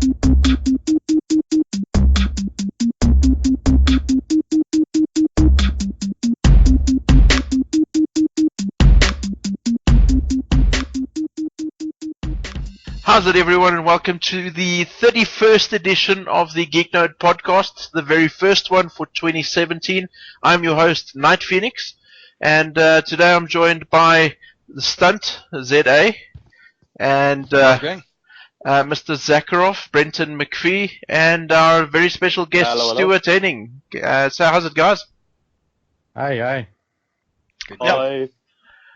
How's it, everyone, and welcome to the 31st edition of the Geek Node podcast, the very first one for 2017. I'm your host, Night Phoenix, and today I'm joined by the Stunt, ZA, and Mr. Zakharov, Brenton McPhee, and our very special guest, hello. Stuart Henning. So how's it, guys? Hi. Good. Hi.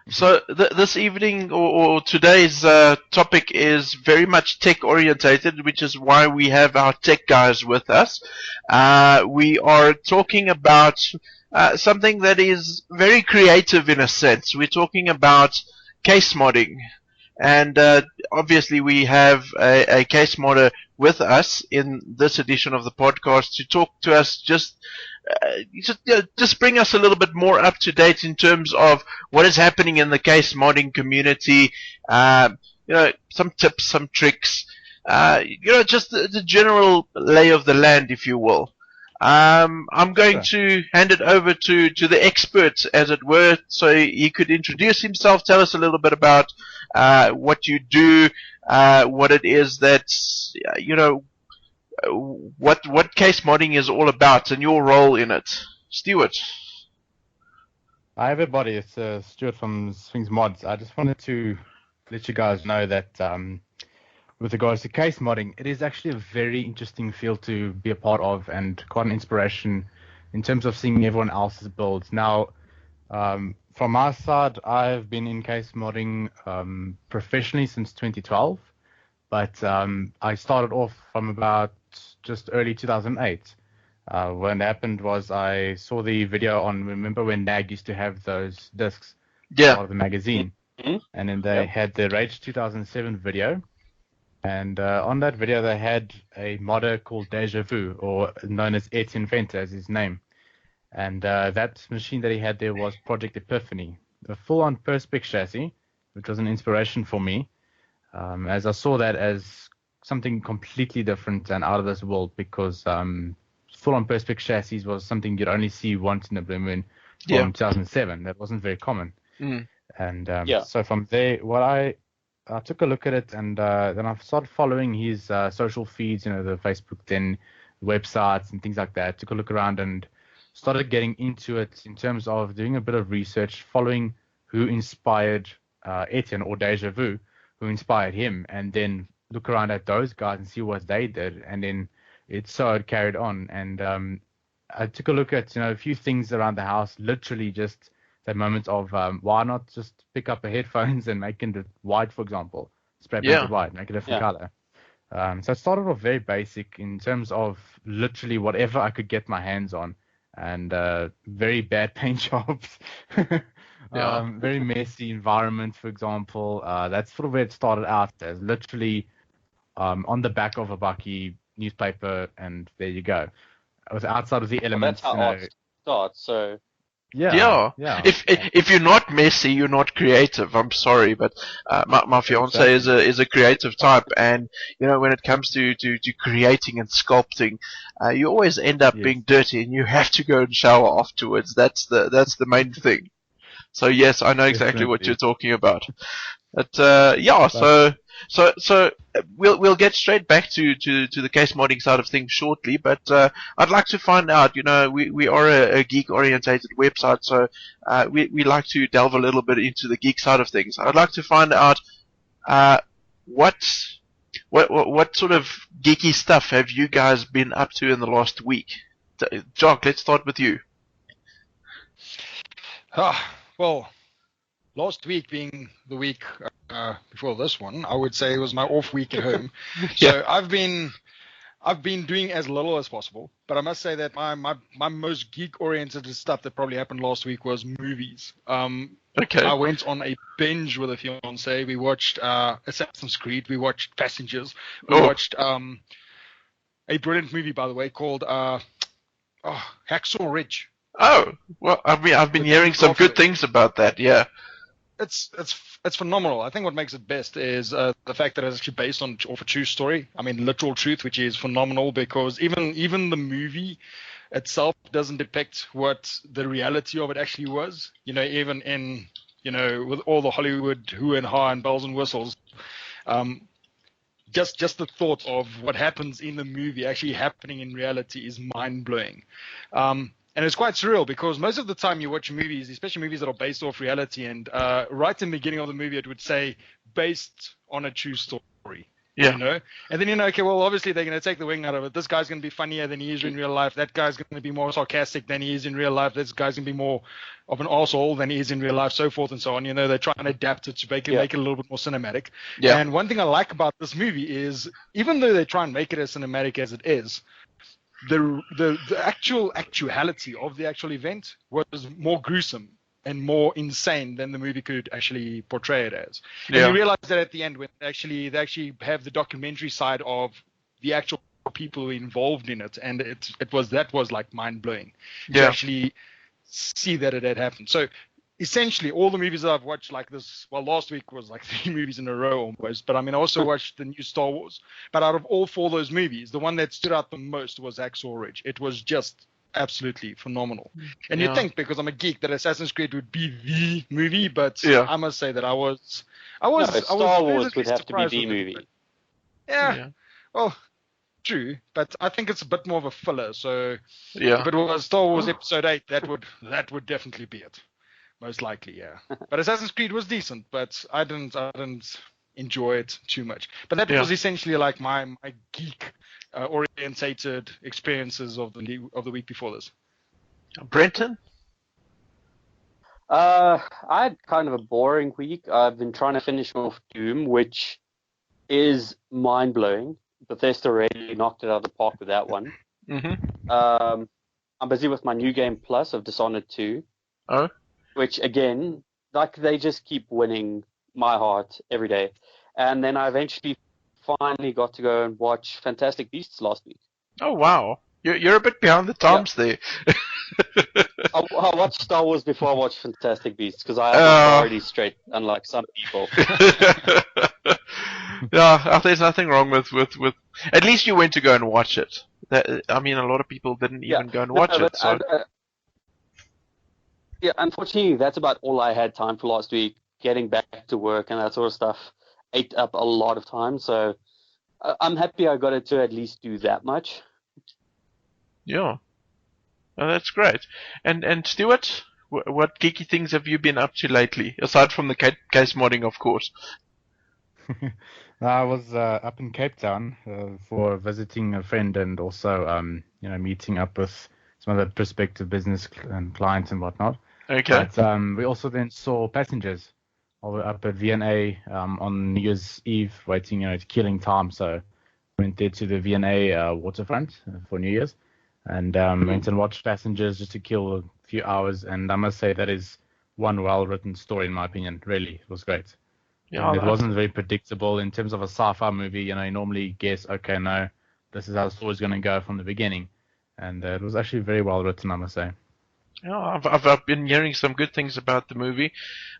So this evening or today's topic is very much tech orientated, which is why we have our tech guys with us. We are talking about something that is very creative in a sense. We're talking about case modding, and obviously we have a case modder with us in this edition of the podcast to talk to us just bring us a little bit more up to date in terms of what is happening in the case modding community. Some tips, some tricks. Just the general lay of the land, if you will. I'm going to hand it over to the expert, as it were, so he could introduce himself, tell us a little bit about what you do, what it is that what case modding is all about and your role in it. Stuart. Hi everybody, it's Stuart from Sphinx Mods. I just wanted to let you guys know that with regards to case modding, it is actually a very interesting field to be a part of and quite an inspiration in terms of seeing everyone else's builds. Now, from my side, I've been in case modding professionally since 2012, but I started off from about just early 2008. What happened was I saw the video on, remember when NAG used to have those discs out of the magazine? Mm-hmm. And then they had the Rage 2007 video. And on that video, they had a modder called Deja Vu, or known as Etienne Fenter as his name. And that machine that he had there was Project Epiphany, a full-on Perspex chassis, which was an inspiration for me, as I saw that as something completely different and out of this world, because full-on Perspex chassis was something you'd only see once in a blue moon from 2007. That wasn't very common. Mm. And so from there, I took a look at it, and then I started following his social feeds, the Facebook, then websites and things like that. Took a look around and started getting into it in terms of doing a bit of research, following who inspired Etienne or Deja Vu, who inspired him, and then look around at those guys and see what they did, and then it carried on. And I took a look at a few things around the house, literally just the moment of why not just pick up a headphones and make it white, for example, spray paint it white, make a different color. So I started off very basic in terms of literally whatever I could get my hands on, and very bad paint jobs. Very messy environment, for example. That's sort of where it started out as, literally on the back of a Bucky newspaper, and there you go. I was outside of the elements. That's how art starts, so... Yeah. If you're not messy, you're not creative. I'm sorry, but my fiance is a creative type, and when it comes to creating and sculpting, you always end up being dirty, and you have to go and shower afterwards. That's the main thing. So yes, I know exactly what you're talking about. But so we'll get straight back to the case modding side of things shortly. But I'd like to find out. We are a geek orientated website, so we like to delve a little bit into the geek side of things. I'd like to find out what sort of geeky stuff have you guys been up to in the last week? Jock, let's start with you. Well, last week being the week before this one, I would say it was my off week at home. So I've been doing as little as possible, but I must say that my most geek-oriented stuff that probably happened last week was movies. I went on a binge with a fiance. We watched Assassin's Creed. We watched Passengers. We watched a brilliant movie, by the way, called Hacksaw Ridge. Oh, well, I've been hearing some good things about that. Yeah. it's phenomenal. I think what makes it best is the fact that it's actually based off a true story. I mean, literal truth, which is phenomenal because even the movie itself doesn't depict what the reality of it actually was. Even in with all the Hollywood hoo and ha and bells and whistles, just the thought of what happens in the movie actually happening in reality is mind blowing. And it's quite surreal because most of the time you watch movies, especially movies that are based off reality, and right in the beginning of the movie it would say based on a true story. Yeah. And then okay, well, obviously they're going to take the wing out of it. This guy's going to be funnier than he is in real life. That guy's going to be more sarcastic than he is in real life. This guy's going to be more of an arsehole than he is in real life, so forth and so on. They're trying to adapt it to make it a little bit more cinematic. Yeah. And one thing I like about this movie is, even though they try and make it as cinematic as it is, the actuality of the actual event was more gruesome and more insane than the movie could actually portray it as. And you realize that at the end when they actually have the documentary side of the actual people involved in it, and it was like mind blowing to actually see that it had happened. So essentially all the movies that I've watched like this, well, last week was like 3 movies in a row almost, but I mean I also watched the new Star Wars. But out of all 4 of those movies, the one that stood out the most was Hacksaw Ridge. It was just absolutely phenomenal. And you'd think, because I'm a geek, that Assassin's Creed would be the movie, but I must say that I was Star Wars would have to be the movie. Yeah. Well, true, but I think it's a bit more of a filler. So if it was Star Wars Episode 8, that would definitely be it. Most likely, yeah. But Assassin's Creed was decent, but I didn't enjoy it too much. But that was essentially like my geek orientated experiences of the week before this. Brenton? I had kind of a boring week. I've been trying to finish off Doom, which is mind blowing. Bethesda really knocked it out of the park with that one. Mm-hmm. I'm busy with my New Game Plus of Dishonored 2. Oh. Which again, like they just keep winning my heart every day. And then I eventually finally got to go and watch Fantastic Beasts last week. Oh wow, you're a bit behind the times there. I watched Star Wars before I watched Fantastic Beasts because I have my priorities straight, unlike some people. There's nothing wrong with. At least you went to go and watch it. I mean, a lot of people didn't even go and watch it. So. Unfortunately, that's about all I had time for last week. Getting back to work and that sort of stuff ate up a lot of time. So I'm happy I got to at least do that much. Yeah. Oh, that's great. And Stuart, what geeky things have you been up to lately, aside from the case modding, of course? I was up in Cape Town for visiting a friend and also meeting up with some other prospective business and clients and whatnot. Okay. But we also then saw Passengers up at V&A on New Year's Eve, waiting, killing time. So went there to the V&A waterfront for New Year's and went and watched Passengers just to kill a few hours. And I must say that is one well-written story in my opinion. Really, it was great. Yeah, it wasn't very predictable in terms of a sci-fi movie. You normally guess, okay, no, this is how the story's going to go from the beginning. And it was actually very well written, I must say. Yeah, I've been hearing some good things about the movie.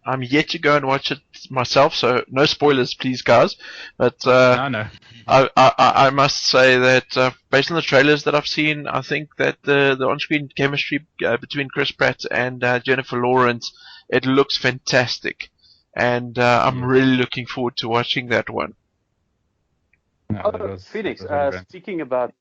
I'm yet to go and watch it myself, so no spoilers, please, guys. But no. I must say that based on the trailers that I've seen, I think that the on-screen chemistry between Chris Pratt and Jennifer Lawrence, it looks fantastic, and I'm really looking forward to watching that one. No, Phoenix, speaking about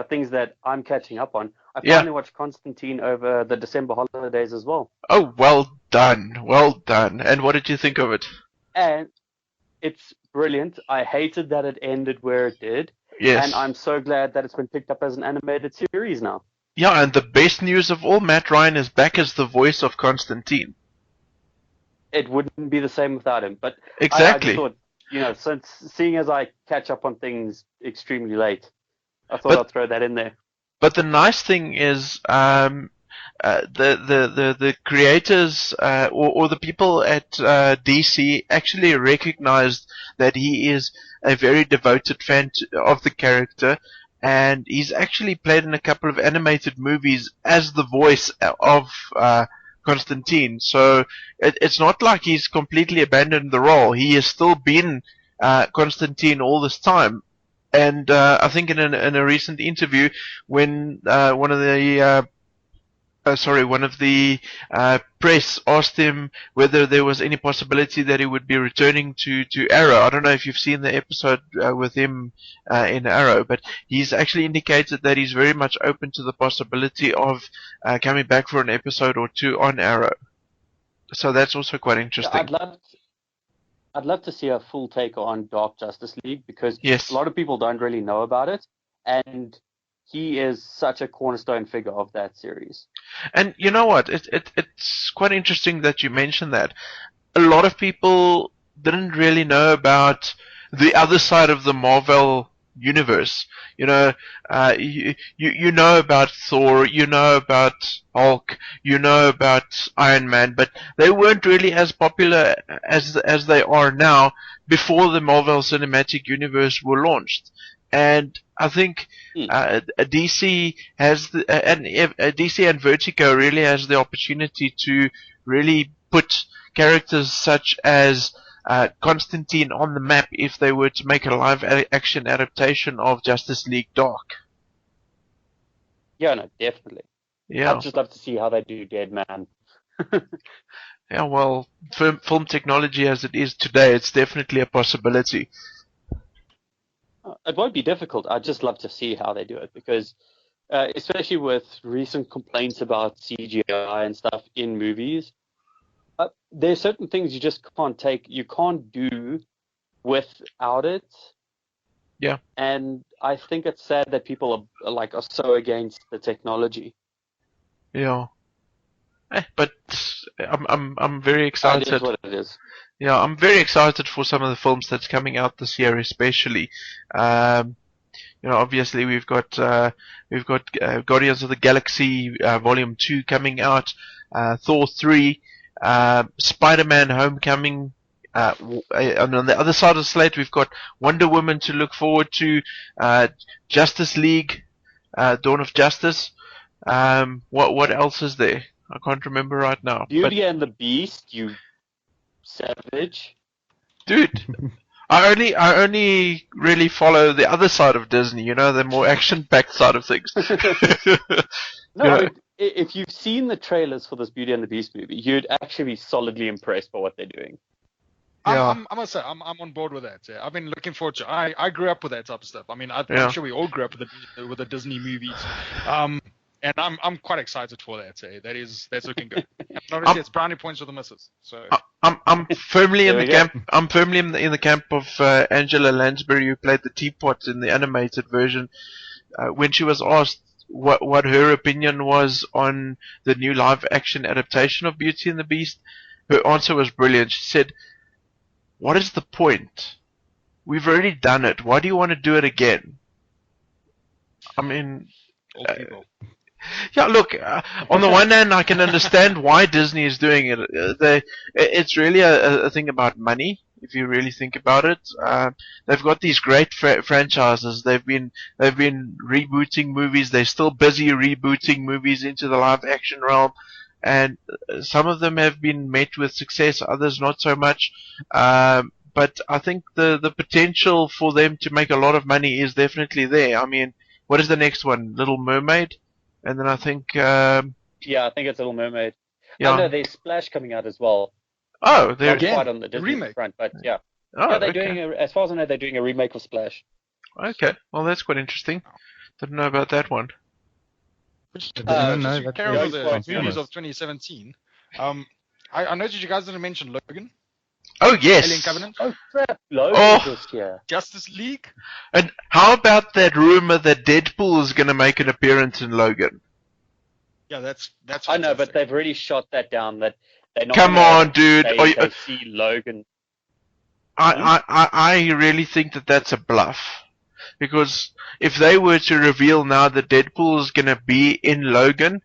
things that I'm catching up on, I finally watched Constantine over the December holidays as well. Oh, well done. And what did you think of it? And it's brilliant. I hated that it ended where it did. Yes. And I'm so glad that it's been picked up as an animated series now. Yeah, and the best news of all, Matt Ryan is back as the voice of Constantine. It wouldn't be the same without him. But exactly. I just thought, since seeing as I catch up on things extremely late, I thought I'd throw that in there. But the nice thing is, the creators or the people at DC actually recognized that he is a very devoted fan of the character, and he's actually played in a couple of animated movies as the voice of Constantine. So it's not like he's completely abandoned the role. He has still been Constantine all this time. And I think in a recent interview, when one of the press asked him whether there was any possibility that he would be returning to Arrow. I don't know if you've seen the episode with him in Arrow, but he's actually indicated that he's very much open to the possibility of coming back for an episode or two on Arrow. So that's also quite interesting. I'd love to see a full take on Dark Justice League, because Yes. a lot of people don't really know about it, and he is such a cornerstone figure of that series. And you know what? It's quite interesting that you mentioned that. A lot of people didn't really know about the other side of the Marvel universe. You know, you know about Thor, you know about Hulk, you know about Iron Man, but they weren't really as popular as they are now before the Marvel Cinematic Universe were launched. And I think DC has DC and Vertigo really has the opportunity to really put characters such as Constantine on the map if they were to make a live action adaptation of Justice League Dark. Yeah, no, definitely. Yeah. I'd just love to see how they do Dead Man. Yeah, well, film technology as it is today, it's definitely a possibility. It won't be difficult. I'd just love to see how they do it, because especially with recent complaints about CGI and stuff in movies, there's certain things you just can't do without it. Yeah. And I think it's sad that people are so against the technology. Yeah. But I'm very excited. It is what it is. Yeah, I'm very excited for some of the films that's coming out this year, especially. Obviously we've got Guardians of the Galaxy Volume 2 coming out, Thor 3, Spider-Man Homecoming. And on the other side of the slate, we've got Wonder Woman to look forward to, Justice League, Dawn of Justice. What else is there? I can't remember right now. Beauty and the Beast, you savage. Dude, I only really follow the other side of Disney, the more action-packed side of things. No, if you've seen the trailers for this Beauty and the Beast movie, you'd actually be solidly impressed by what they're doing. Yeah. I must say, I'm on board with that. Yeah. I've been looking forward to. I grew up with that type of stuff. I mean, I'm sure we all grew up with the Disney movies. And I'm quite excited for that. That's looking good. And obviously, it's brownie points for the missus. So I'm firmly in the camp. I'm firmly in the camp of Angela Lansbury, who played the Teapot in the animated version. When she was asked what her opinion was on the new live action adaptation of Beauty and the Beast, her answer was brilliant. She said, "What is the point? We've already done it. Why do you want to do it again?" I mean, old people. Yeah, look, on the one hand, I can understand why Disney is doing it. It's really a thing about money, if you really think about it. They've got these great franchises. They've been rebooting movies. They're still busy rebooting movies into the live action realm. And some of them have been met with success, others not so much. But I think the potential for them to make a lot of money is definitely there. I mean, what is the next one? Little Mermaid? And then I think... yeah, I think it's Little Mermaid. Yeah. I know there's Splash coming out as well. Oh, they're... Not quite on the Disney remake. front, but yeah. Oh, Yeah, they're okay. doing as far as I know, they're doing a remake of Splash. Okay, well that's quite interesting. Didn't know about that one. Just to no, carry on with the that's movies famous. of 2017. I noticed you guys didn't mention Logan, Oh Alien yes. Covenant, Oh crap, Logan Oh. this year. Justice League. And how about that rumor that Deadpool is going to make an appearance in Logan? Yeah, that's. I know, but fantastic. they've really shot that down. That they're not. Come gonna- on, dude. They, Are you- they see Logan. I really think that that's a bluff. Because if they were to reveal now that Deadpool is going to be in Logan,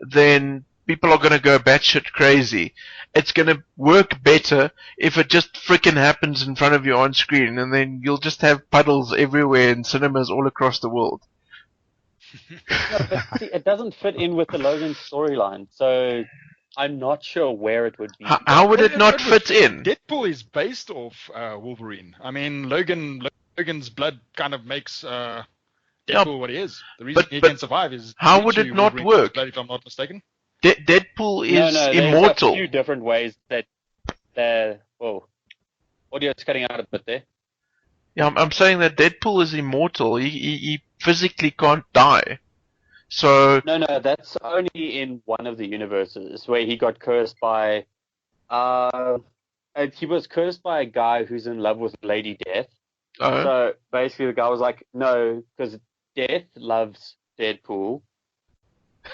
then people are going to go batshit crazy. It's going to work better if it just frickin' happens in front of you on screen, and then you'll just have puddles everywhere in cinemas all across the world. No, but see, it doesn't fit in with the Logan storyline. So I'm not sure where it would be. How would it not fit in? Deadpool is based off Wolverine. I mean, Logan's blood kind of makes Deadpool what he is. The reason he can survive is how due would to it not Wolverine's work? blood, if I'm not mistaken. Deadpool is no, immortal. There's a few different ways that. Whoa, audio's cutting out a bit there. Yeah, I'm saying that Deadpool is immortal. He physically can't die. So No, that's only in one of the universes where he got cursed by. He was cursed by a guy who's in love with Lady Death. So basically, the guy was like, no, because Death loves Deadpool,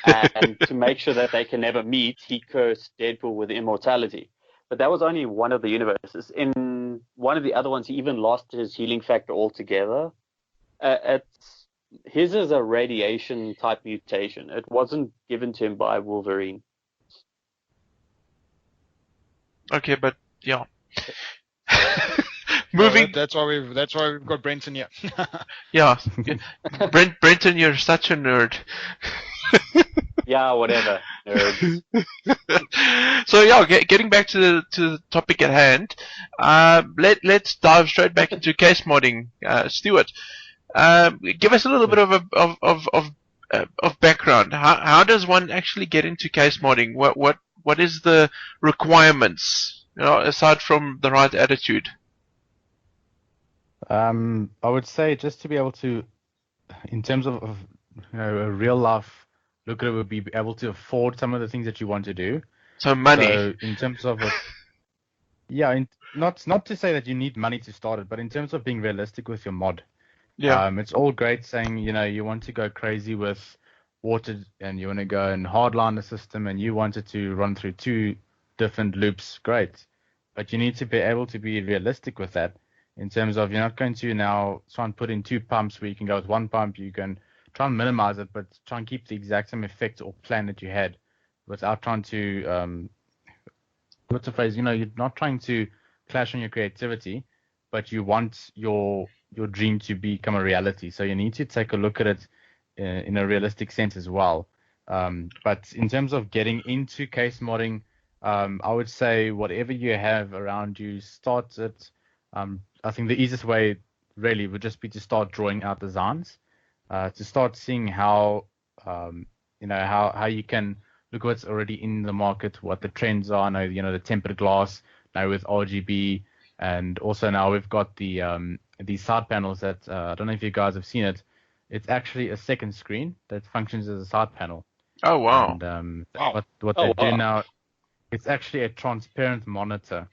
and to make sure that they can never meet, he cursed Deadpool with immortality. But that was only one of the universes. In one of the other ones, he even lost his healing factor altogether. His is a radiation type mutation. It wasn't given to him by Wolverine. okay, but yeah. Moving. That's why we've got Brenton here. Yeah, Brenton, you're such a nerd. Yeah, whatever. Nerds. So yeah, getting back to the topic at hand, let's dive straight back into case modding. Stuart, give us a little bit of background. How does one actually get into case modding? What is the requirements? Aside from the right attitude. I would say just to be able to, in terms of a real life looker, would be able to afford some of the things that you want to do. So money. So in terms of, not to say that you need money to start it, but in terms of being realistic with your mod. Yeah. It's all great saying, you want to go crazy with water and you want to go and hardline the system and you want it to run through 2 different loops. Great. But you need to be able to be realistic with that in terms of you're not going to now try and put in 2 pumps where you can go with 1 pump. You can try and minimize it, but try and keep the exact same effect or plan that you had without trying to, what's the phrase? You're not trying to clash on your creativity, but you want your dream to become a reality. So you need to take a look at it in a realistic sense as well. But in terms of getting into case modding, I would say whatever you have around you, start it. I think the easiest way really would just be to start drawing out designs, to start seeing how you can look what's already in the market, what the trends are. Now, the tempered glass now with RGB, and also now we've got these side panels that I don't know if you guys have seen it. It's actually a second screen that functions as a side panel. Oh wow! And Wow. what they do now, it's actually a transparent monitor.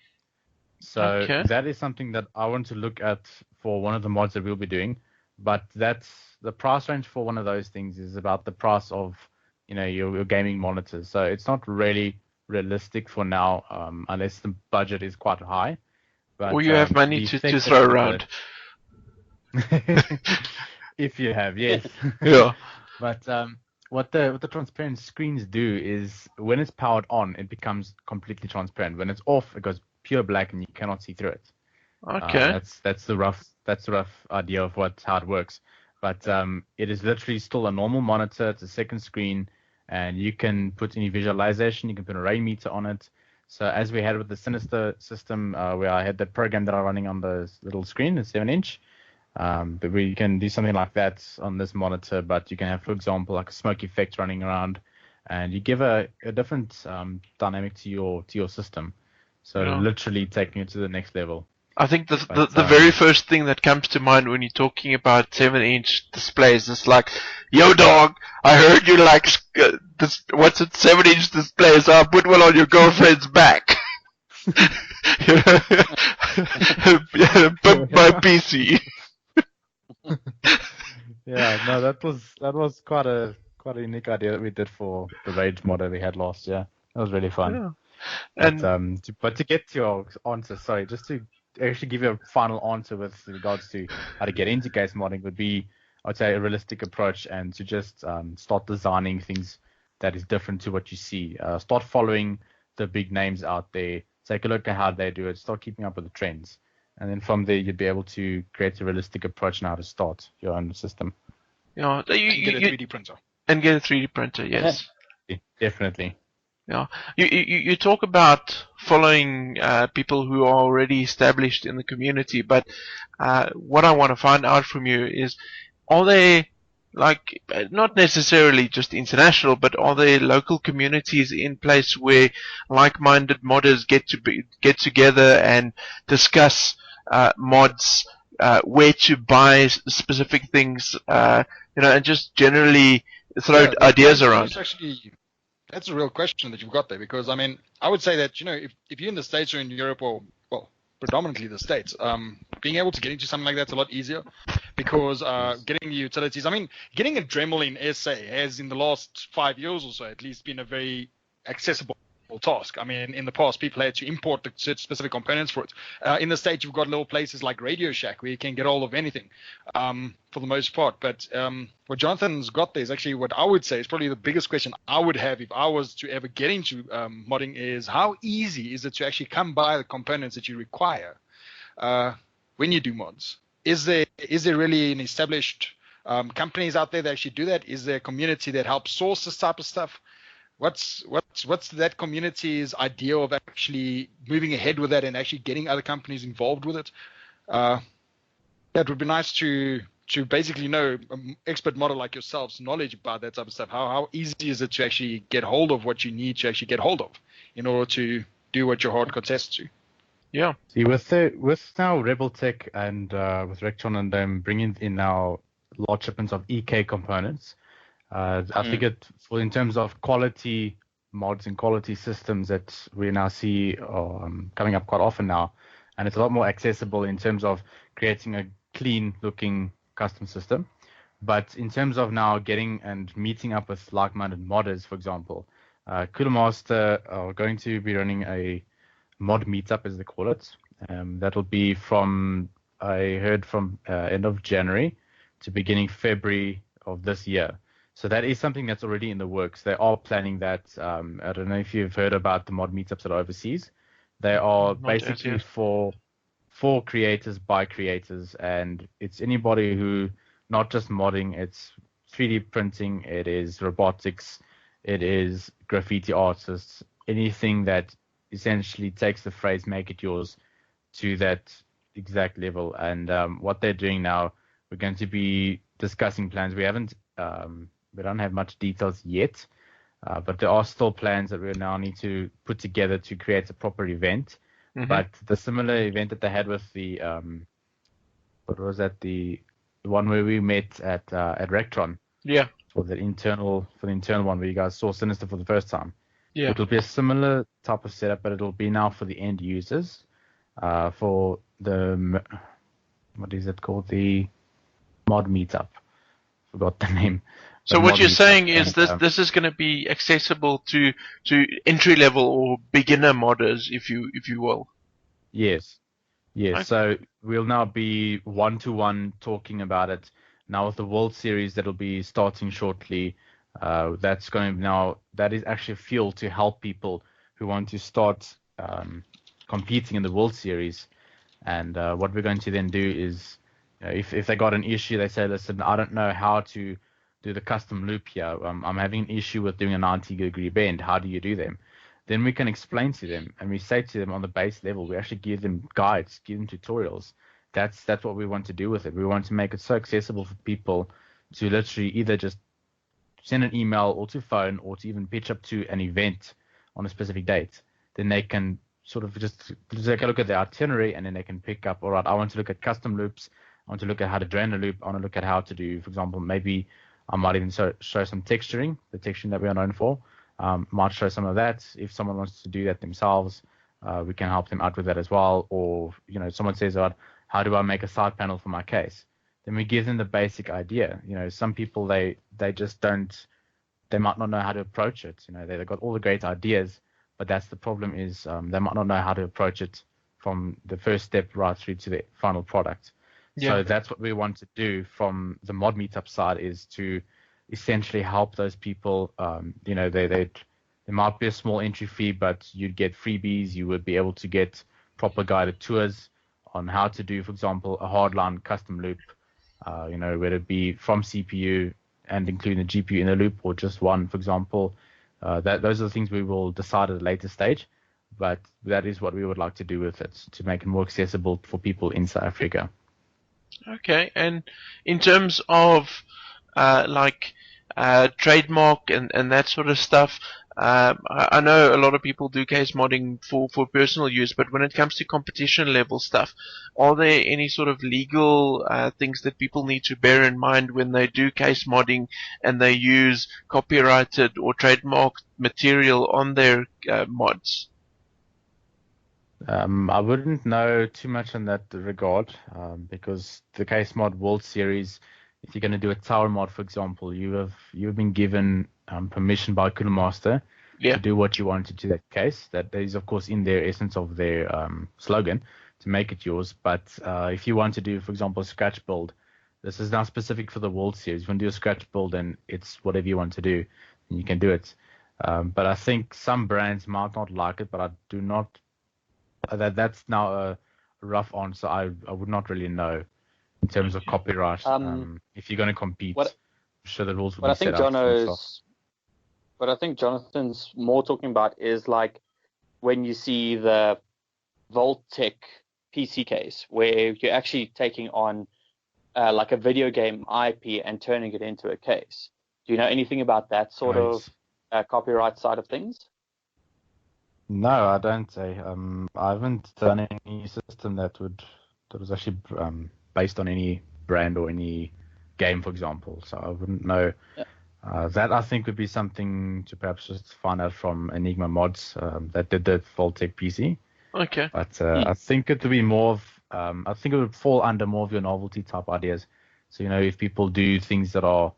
So Okay. that is something that I want to look at for one of the mods that we'll be doing. But that's the price range for one of those things is about the price of your gaming monitors. So it's not really realistic for now, unless the budget is quite high. But, Or you have money the to effect throw that you around. if you have, yes. Yeah. But what the transparent screens do is when it's powered on, it becomes completely transparent. When it's off, it goes pure black and you cannot see through it. Okay. That's the rough idea of how it works. But it is literally still a normal monitor. It's a second screen, and you can put any visualization. You can put a rain meter on it. So as we had with the Sinister system, where I had the program that I'm running on the little screen, the 7-inch. But we can do something like that on this monitor. But you can have, for example, like a smoke effect running around, and you give a different dynamic to your system. So literally taking it to the next level. I think the very first thing that comes to mind when you're talking about 7-inch displays is like, yo dog, I heard you like this. What's it? 7-inch displays. I'll put one on your girlfriend's back. My PC. Yeah, no, that was quite a unique idea that we did for the Rage mod that we had last year. That was really fun. Yeah. But to get to your answer, sorry, just to actually give you a final answer with regards to how to get into case modding would be, I'd say, a realistic approach and to just start designing things that is different to what you see. Start following the big names out there. Take a look at how they do it. Start keeping up with the trends. And then from there, you'd be able to create a realistic approach on how to start your own system. Yeah, Get a 3D printer. And get a 3D printer, yes. Definitely. Yeah, you talk about following people who are already established in the community, but what I want to find out from you is, are they like not necessarily just international, but are there local communities in place where like-minded modders get together and discuss mods, where to buy specific things, and just generally throw Yeah, ideas around? that's a real question that you've got there, because I mean, I would say that, if you're in the States or in Europe, or well, predominantly the States, being able to get into something like that's a lot easier, because getting the utilities, I mean, getting a Dremel in SA has, in the last 5 years or so at least, been a very accessible task. I mean, in the past, people had to import the specific components for it. In the States, you've got little places like Radio Shack where you can get all of anything, for the most part. But what Jonathan's got there is actually what I would say is probably the biggest question I would have if I was to ever get into modding, is how easy is it to actually come by the components that you require when you do mods? Is there really an established companies out there that actually do that? Is there a community that helps source this type of stuff? What's that community's idea of actually moving ahead with that and actually getting other companies involved with it? That would be nice to basically know, expert model like yourselves, knowledge about that type of stuff. How easy is it to actually get hold of what you need to actually get hold of in order to do what your heart contests to? Yeah. See, with now Rebel Tech and with Rectron and them bringing in now large shipments of EK components, I figured in terms of quality mods and quality systems that we now see coming up quite often now, and it's a lot more accessible in terms of creating a clean-looking custom system. But in terms of now getting and meeting up with like-minded modders, for example, Cooler Master are going to be running a mod meetup, as they call it. That'll be from, I heard, from end of January to beginning February of this year. So that is something that's already in the works. They are planning that. I don't know if you've heard about the mod meetups that are overseas. They are basically for creators by creators, and it's anybody who, not just modding, it's 3D printing, it is robotics, it is graffiti artists, anything that essentially takes the phrase "make it yours" to that exact level. And what they're doing now, we're going to be discussing plans. We don't have much details yet, but there are still plans that we now need to put together to create a proper event. Mm-hmm. But the similar event that they had with the what was that, the one where we met at Rectron? Yeah. For the internal one where you guys saw Sinister for the first time. Yeah. It will be a similar type of setup, but it'll be now for the end users, for the, what is it called? The mod meetup. Forgot the name. So what you're saying is this is going to be accessible to entry level or beginner modders, if you will. Yes. Okay. So we'll now be one-to-one talking about it. Now with the World Series that'll be starting shortly, that is actually fuel to help people who want to start competing in the World Series. And what we're going to then do is, if they got an issue, they say, listen, I don't know how to do the custom loop here. I'm having an issue with doing a 90-degree bend. How do you do them? Then we can explain to them, and we say to them on the base level, we actually give them guides, give them tutorials. That's what we want to do with it. We want to make it so accessible for people to literally either just send an email or to phone or to even pitch up to an event on a specific date. Then they can sort of just take a look at the itinerary, and then they can pick up, all right, I want to look at custom loops. I want to look at how to drain a loop. I want to look at how to do, for example, maybe I might even show some texturing, the texturing that we are known for. Might show some of that. If someone wants to do that themselves, we can help them out with that as well. Or, someone says, how do I make a side panel for my case? Then we give them the basic idea. Some people, they just don't, they might not know how to approach it. They've got all the great ideas, but that's the problem is they might not know how to approach it from the first step right through to the final product. Yeah. So that's what we want to do from the mod meetup side, is to essentially help those people. There might be a small entry fee, but you'd get freebies. You would be able to get proper guided tours on how to do, for example, a hardline custom loop, whether it be from CPU and including the GPU in the loop, or just one, for example. Those are the things we will decide at a later stage, but that is what we would like to do with it, to make it more accessible for people in South Africa. Okay, and in terms of trademark and that sort of stuff, I know a lot of people do case modding for personal use, but when it comes to competition level stuff, are there any sort of legal things that people need to bear in mind when they do case modding and they use copyrighted or trademarked material on their mods? I wouldn't know too much in that regard, because the Case Mod World Series, if you're going to do a tower mod, for example, you've been given permission by Master to do what you wanted to that case. That is, of course, in their essence of their slogan to make it yours. But if you want to do, for example, a scratch build, this is now specific for the World Series. If you want to do a scratch build, and it's whatever you want to do, and you can do it. But I think some brands might not like it, but I do not. That's now a rough answer. I would not really know in terms of copyright. If you're going to compete, I'm sure the rules will be set out. What I think Jonathan's more talking about is like when you see the Voltec PC case, where you're actually taking on like a video game IP and turning it into a case. Do you know anything about that sort of copyright side of things? No, I don't. I haven't done any system that was actually based on any brand or any game, for example. So I wouldn't know. Yeah. That I think would be something to perhaps just find out from Enigma Mods that did the Voltec PC. Okay. But I think it would be more of. I think it would fall under more of your novelty type ideas. So if people do things that are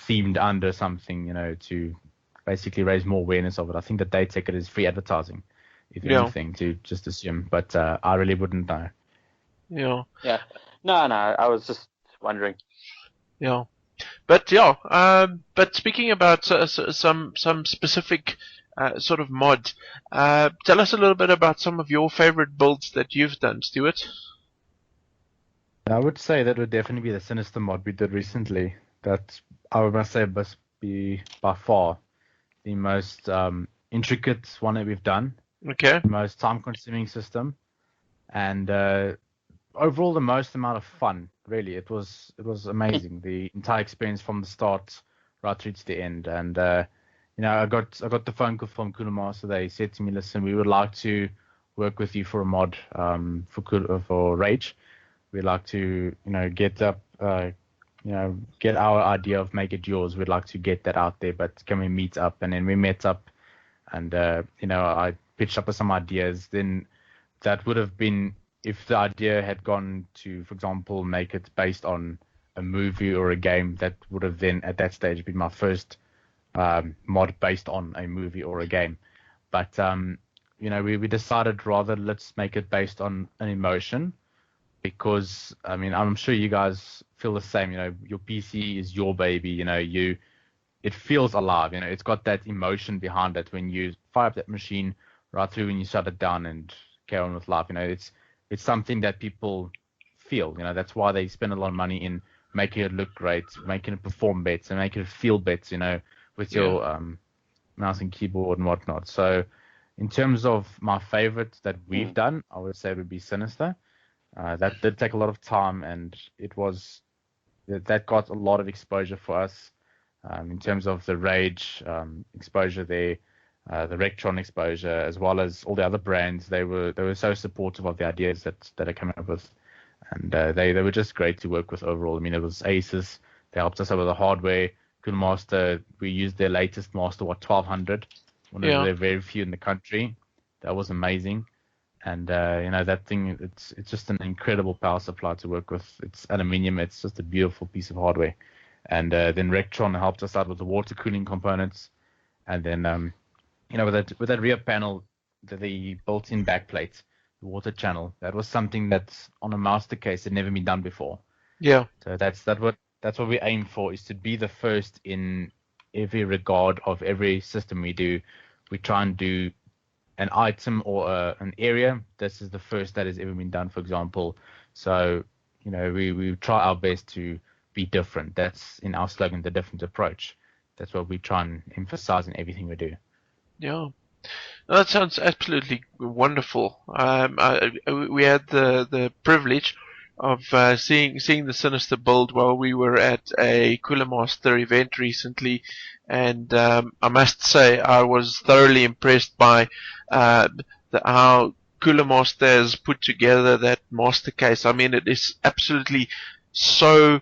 themed under something, to basically raise more awareness of it. I think that they take it as free advertising, if anything, to just assume. But I really wouldn't know. Yeah. Yeah. No, I was just wondering. Yeah. But but speaking about some specific sort of mod, tell us a little bit about some of your favorite builds that you've done, Stuart. I would say that would definitely be the Sinister mod we did recently. That I would say must be by far the most intricate one that we've done. Okay. The most time-consuming system, and overall the most amount of fun. Really, it was amazing. The entire experience from the start right through to the end. And I got the phone call from Master. They said to me, "Listen, we would like to work with you for a mod for Rage. We'd like to get up." Get our idea of make it yours. We'd like to get that out there, but can we meet up? And then we met up, and I pitched up with some ideas. Then that would have been, if the idea had gone to, for example, make it based on a movie or a game, that would have then at that stage been my first mod based on a movie or a game. But we decided rather let's make it based on an emotion. Because I'm sure you guys feel the same. Your PC is your baby. It feels alive. It's got that emotion behind it when you fire up that machine right through when you shut it down and carry on with life. It's something that people feel. That's why they spend a lot of money in making it look great, making it perform better, making it feel better. With your mouse and keyboard and whatnot. So, in terms of my favorite that we've done, I would say it would be Sinister. That did take a lot of time, and that got a lot of exposure for us in terms of the Rage exposure there, the Rectron exposure, as well as all the other brands. They were so supportive of the ideas that I came up with, and they were just great to work with overall. It was Asus. They helped us out with the hardware. Good Master, we used their latest Master 1200, one of their very few in the country. That was amazing. And that thing, it's just an incredible power supply to work with. It's aluminium. It's just a beautiful piece of hardware. And then Rectron helped us out with the water cooling components. And then with that rear panel, the built-in backplate, the water channel, that was something that's on a master case had never been done before. Yeah. So that's what we aim for, is to be the first in every regard of every system we do. We try and do an item or an area. This is the first that has ever been done, for example. So, we try our best to be different. That's in our slogan, the different approach. That's what we try and emphasize in everything we do. Yeah. No, that sounds absolutely wonderful. We had the privilege of seeing the Sinister build while we were at a Cooler Master event recently, and I must say I was thoroughly impressed by how Cooler Master has put together that master case. I mean, it is absolutely so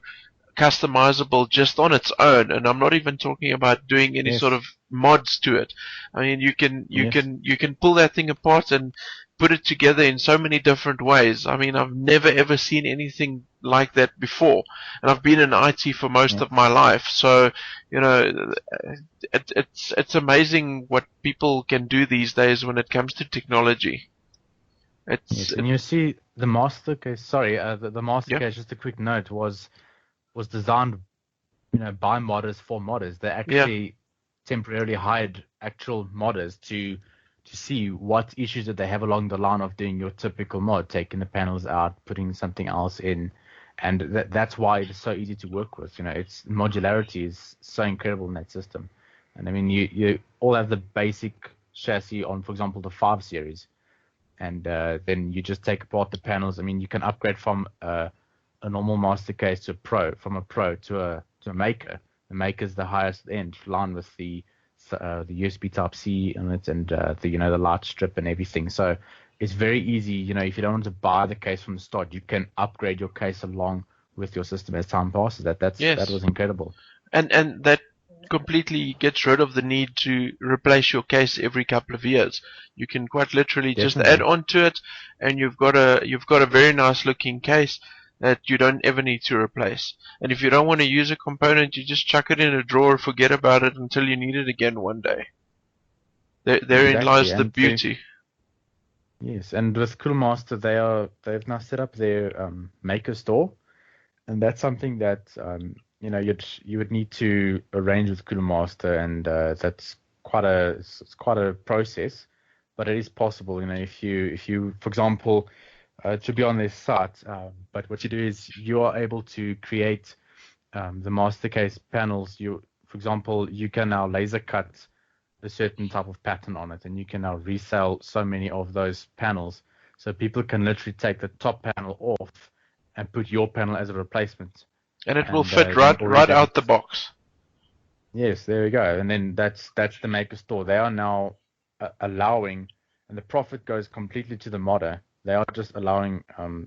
customizable just on its own, and I'm not even talking about doing any sort Yes. of mods to it. I mean, Yes. you can pull that thing apart and put it together in so many different ways. I mean, I've never ever seen anything like that before, and I've been in IT for most Yeah. of my life, so you know, it's amazing what people can do these days when it comes to technology. Yes. And you see the master case. Sorry, the master Yeah, case. Just a quick note was designed, by modders for modders. They yeah, actually temporarily hired actual modders to see what issues that they have along the line of doing your typical mod, taking the panels out, putting something else in, and that's why it's so easy to work with. Its modularity is so incredible in that system. And I mean, you all have the basic chassis on, for example, the 5 series, and then you just take apart the panels. I mean, you can upgrade from a normal master case to a pro, from a pro to a maker. The maker is the highest end, line with the USB Type C in it, and the light strip and everything. So it's very easy. If you don't want to buy the case from the start, you can upgrade your case along with your system as time passes. That yes. was incredible. And that completely gets rid of the need to replace your case every couple of years. You can quite literally just add Definitely. on to it, and you've got a very nice looking case that you don't ever need to replace. And if you don't want to use a component, you just chuck it in a drawer, forget about it until you need it again one day. Therein Exactly. lies the And beauty. yes, and with Coolmaster, they've now set up their maker store, and that's something that you would need to arrange with Coolmaster, and that's quite a process, but it is possible. If you for example, it should be on their site, but what you do is you are able to create the master case panels. For example, you can now laser cut a certain type of pattern on it, and you can now resell so many of those panels. So people can literally take the top panel off and put your panel as a replacement, And it will and fit then all you right get out the is, box. yes, there we go. And then that's the maker store. They are now allowing, and the profit goes completely to the modder. They are just allowing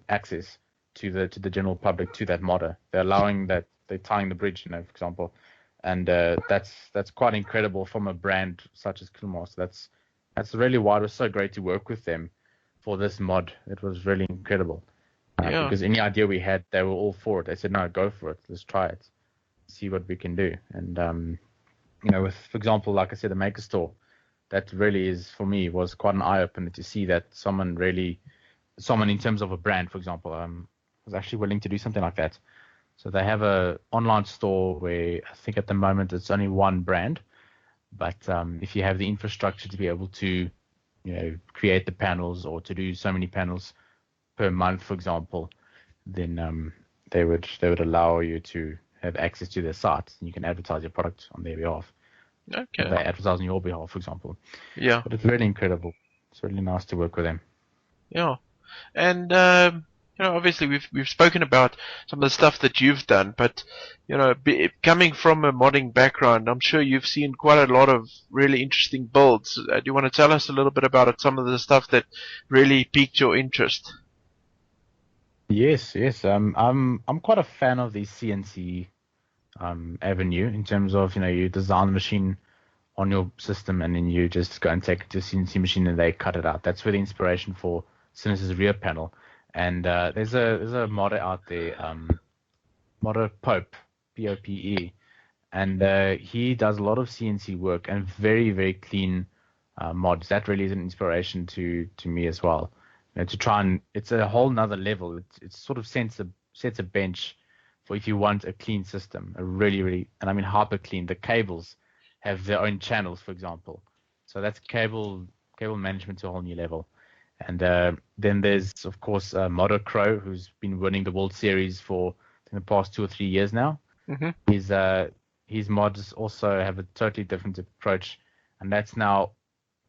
access to the general public to that modder. They're allowing that, they're tying the bridge, for example, and that's quite incredible from a brand such as Kilmos. That's really why it was so great to work with them for this mod. It was really incredible Yeah. because any idea we had, they were all for it. They said, no, go for it. Let's try it, see what we can do. And with, for example, like I said, the maker store, that really is, for me, was quite an eye opener to see that someone in terms of a brand, for example, was actually willing to do something like that. So they have a online store where I think at the moment it's only one brand, but if you have the infrastructure to be able to, create the panels or to do so many panels per month, for example, then they would allow you to have access to their site, and you can advertise your product on their behalf. Okay. They advertise on your behalf, for example. Yeah. But it's really incredible. It's really nice to work with them. Yeah. And obviously we've spoken about some of the stuff that you've done, but coming from a modding background, I'm sure you've seen quite a lot of really interesting builds. Do you want to tell us a little bit about it, some of the stuff that really piqued your interest? Yes, yes. I'm quite a fan of the CNC avenue in terms of, you design the machine on your system, and then you just go and take it to a CNC machine and they cut it out. That's where the inspiration for Sinus's rear panel. And there's a modder out there, modder Pope, Pope, and he does a lot of CNC work and very, very clean mods. That really is an inspiration to me as well. To try and, it's a whole nother level. It's sort of sets a bench for if you want a clean system, a really, really, and I mean hyper clean. The cables have their own channels, for example. So that's cable management to a whole new level. And then there's, of course, Modder Crow, who's been winning the World Series for the past 2 or 3 years now. Mm-hmm. His mods also have a totally different approach, and that's now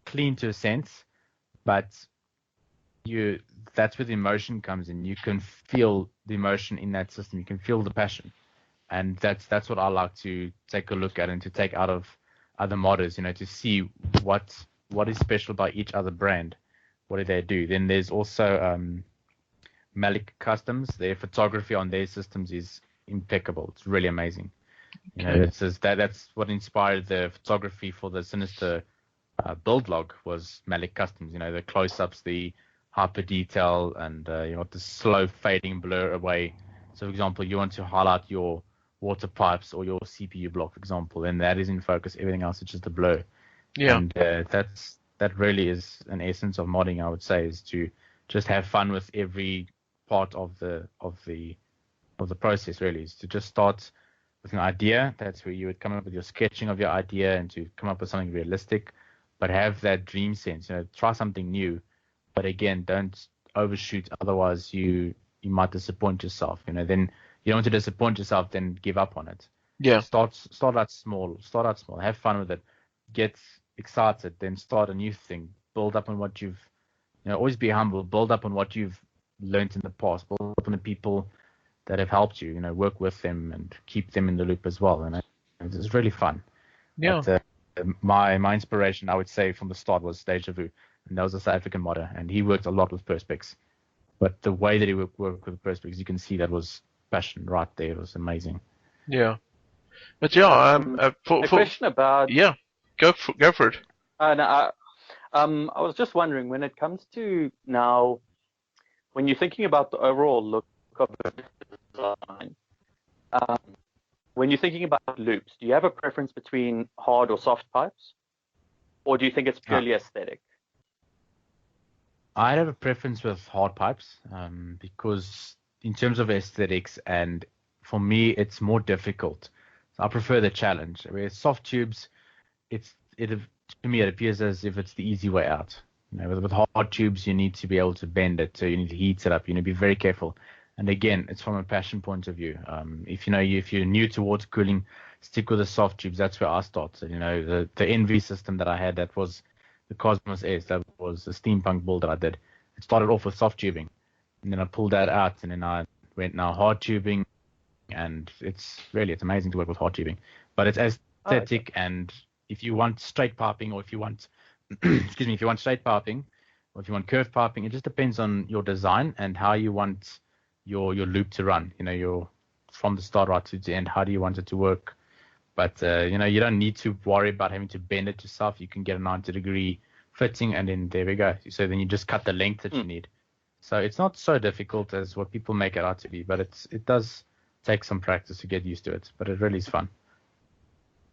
clean to a sense, but that's where the emotion comes in. You can feel the emotion in that system. You can feel the passion. And that's what I like to take a look at and to take out of other modders, to see what is special by each other brand. What do they do? Then there's also Malik Customs. Their photography on their systems is impeccable. It's really amazing. That's what inspired the photography for the Sinister build log was Malik Customs. The close-ups, the hyper detail, and the slow fading blur away. So, for example, you want to highlight your water pipes or your CPU block, for example, and that is in focus. Everything else is just a blur. Yeah. And that really is an essence of modding, I would say, is to just have fun with every part of the process. Really, is to just start with an idea. That's where you would come up with your sketching of your idea and to come up with something realistic, but have that dream sense. Try something new, but again, don't overshoot. Otherwise, you might disappoint yourself. Then you don't want to disappoint yourself, then give up on it. Yeah. Start out small. Have fun with it. Get excited. Then start a new thing. Build up on what you've. Always be humble. Build up on what you've learned in the past. Build up on the people that have helped you. Work with them and keep them in the loop as well. And it's really fun. Yeah. But, my inspiration, I would say, from the start was Deja Vu, and that was a South African modder, and he worked a lot with Perspex. But the way that he worked with Perspex, you can see that was passion right there. It was amazing. Yeah. But yeah, a question about go for it. I was just wondering, when it comes to now, when you're thinking about the overall look of the design, when you're thinking about loops, do you have a preference between hard or soft pipes, or do you think it's purely aesthetic? I have a preference with hard pipes because in terms of aesthetics, and for me, it's more difficult. So I prefer the challenge. Where soft tubes, to me, it appears as if it's the easy way out. With hard tubes, you need to be able to bend it, so you need to heat it up. You need to be very careful. And again, it's from a passion point of view. If you're new to water cooling, stick with the soft tubes. That's where I started. The NV system that I had, that was the Cosmos S. That was a steampunk build that I did. It started off with soft tubing, and then I pulled that out, and then I went now hard tubing, and it's amazing to work with hard tubing. But it's aesthetic, and if you want straight piping, or if you want, if you want straight piping, or if you want curved piping, it just depends on your design and how you want your loop to run. Your from the start right to the end. How do you want it to work? But you don't need to worry about having to bend it yourself. You can get a 90-degree fitting, and then there we go. So then you just cut the length that you need. So it's not so difficult as what people make it out to be, but it does take some practice to get used to it. But it really is fun.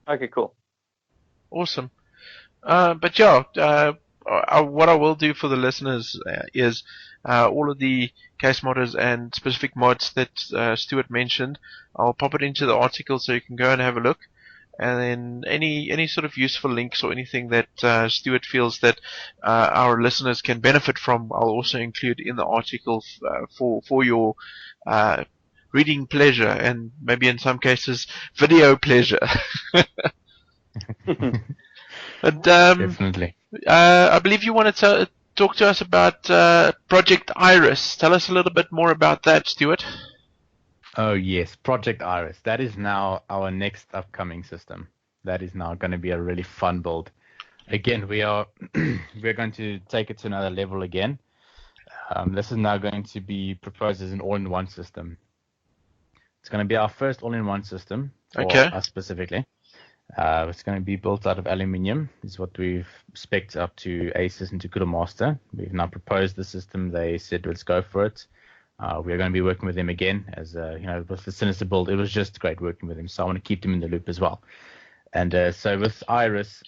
Okay, cool. Awesome. But yeah, what I will do for the listeners is all of the case modders and specific mods that Stuart mentioned, I'll pop it into the article so you can go and have a look. And then any sort of useful links or anything that Stuart feels that our listeners can benefit from, I'll also include in the article for your reading pleasure, and maybe in some cases video pleasure. But Definitely. I believe you wanted to talk to us about Project Iris. Tell us a little bit more about that, Stuart. Oh yes, Project Iris. That is now our next upcoming system. That is now going to be a really fun build. Again, we're going to take it to another level again. This is now going to be proposed as an all-in-one system. It's going to be our first all-in-one system for us specifically. It's going to be built out of aluminium, is what we've spec'd up to Asus and to Kudo Master. We've now proposed the system. They said, let's go for it. We're going to be working with them again, as with the Sinister build. It was just great working with them, so I want to keep them in the loop as well. And so with Iris,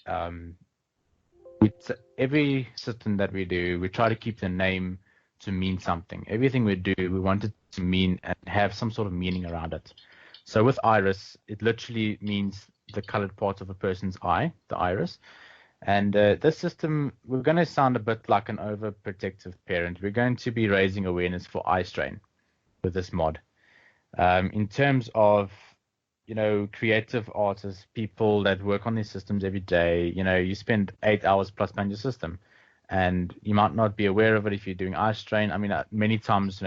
every system that we do, we try to keep the name to mean something. Everything we do, we want it to mean and have some sort of meaning around it. So with Iris, it literally means the colored part of a person's eye, the iris. And this system, we're going to sound a bit like an overprotective parent. We're going to be raising awareness for eye strain with this mod. In terms of creative artists, people that work on these systems every day, you spend 8 hours plus playing your system, and you might not be aware of it if you're doing eye strain. I mean, many times,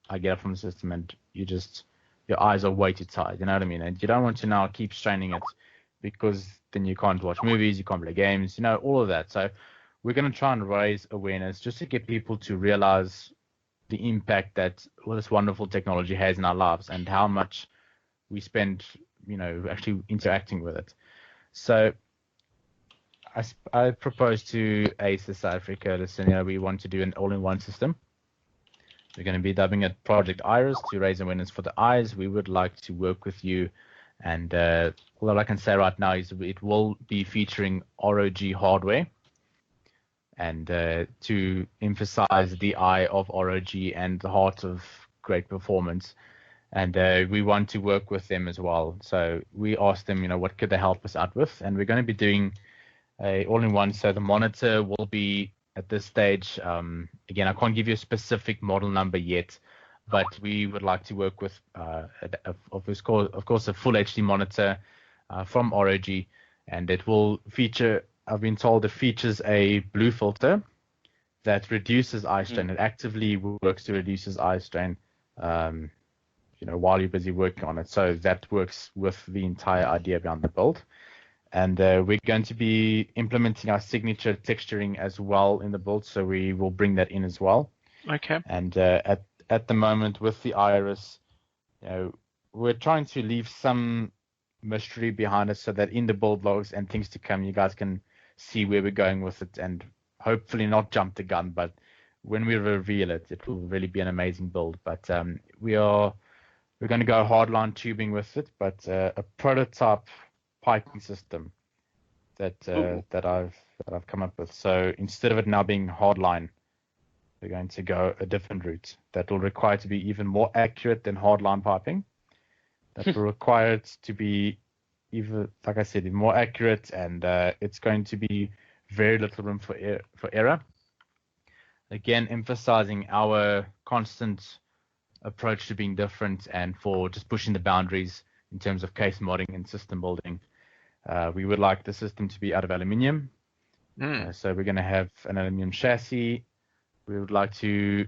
I get up from the system and your eyes are way too tired, you know what I mean? And you don't want to now keep straining it, because then you can't watch movies, you can't play games, all of that. So we're going to try and raise awareness just to get people to realize the impact that this wonderful technology has in our lives, and how much we spend, actually interacting with it. So I propose to ACES South Africa, listen, we want to do an all-in-one system. We're going to be dubbing it Project Iris to raise awareness for the eyes. We would like to work with you, and all I can say right now is it will be featuring ROG hardware, and to emphasize the eye of ROG and the heart of great performance. And we want to work with them as well. So we asked them, what could they help us out with? And we're going to be doing a all-in-one. So the monitor will be, at this stage, again, I can't give you a specific model number yet, but we would like to work with, of course, a full HD monitor from ROG, and it will feature, I've been told it features a blue filter that reduces eye strain. It actively works to reduce eye strain, while you're busy working on it. So that works with the entire idea behind the build. And we're going to be implementing our signature texturing as well in the build, so we will bring that in as well. Okay. And at the moment with the Iris, we're trying to leave some mystery behind it, so that in the build logs and things to come, you guys can see where we're going with it, and hopefully not jump the gun. But when we reveal it, it will really be an amazing build. But we're going to go hardline tubing with it, but a prototype piping system that I've come up with. So instead of it now being hardline, we're going to go a different route that will require to be even more accurate than hardline piping. That will require it to be even, like I said, more accurate, and it's going to be very little room for error. Again, emphasizing our constant approach to being different, and for just pushing the boundaries in terms of case modding and system building. We would like the system to be out of aluminium. So we're going to have an aluminium chassis. We would like to